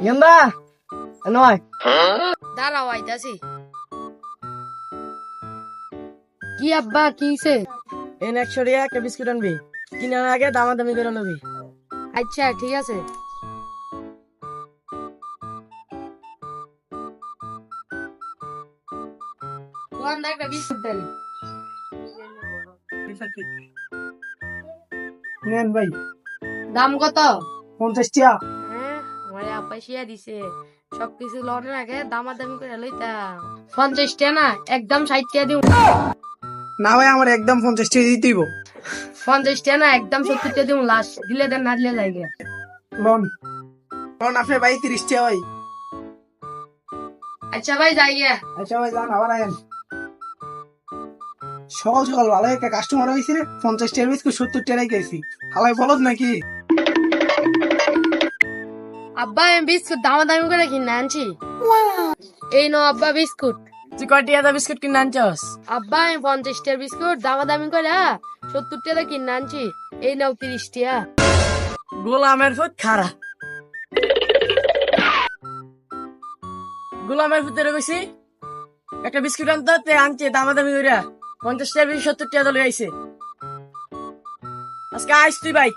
গেন্দা নয় দাঁড়াও আইতাছি। কি আব্বা কিছে? এন 100 টাকা একটা বিস্কুট আনবি, কিনার আগে দামাদামি করে লবি। আচ্ছা ঠিক আছে। দোকানদার একটা বিস্কুট দেন। নেন ভাই, দাম কত? 50 টাকা। হ্যাঁ আমার আব্বা শিয়া দিছে, সবকিছু লনের আগে দামাদামি করে লইতাম। 50 টাকা না, একদম 60 টাকা দিও। না ভাই, আমার একদম 50 টাকা দিতেইব। 50 টাকা না, একদম 70 টাকা দিও। লাস্ট দিলে দেন, না দিলে যাইগে। লোন লোন আপনি ভাই 30 টাকা ভাই। আচ্ছা ভাই যাইগে। আচ্ছা ভাই যান, আবার আয়েন। সকাল সকাল ভালো একটা কাস্টমার হয়েছে রে, 50 টাকার বিস্কুট 70 টাকায় গেছি। হালাই বলদ নাকি? আব্বা আমি বিস্কুট দামাদামি করে কিনে আনছি। এই নো আব্বা বিস্কুট। তুই কয় টাকা বিস্কুট কিনে আনছস? আব্বা আমি 50 টাকার বিস্কুট দামাদামি করে 70 টাকা কিনে আনছি। এই নাও 30 টাকা। গোলামের ফুট খারা, গোলামের ফুটের কইছি একটা বিস্কুট আনতে, তে আনছে দামাদামি কইরা 50 টাকা 70 টাকা লই আইছে। আজকে আইস তুই বাইক।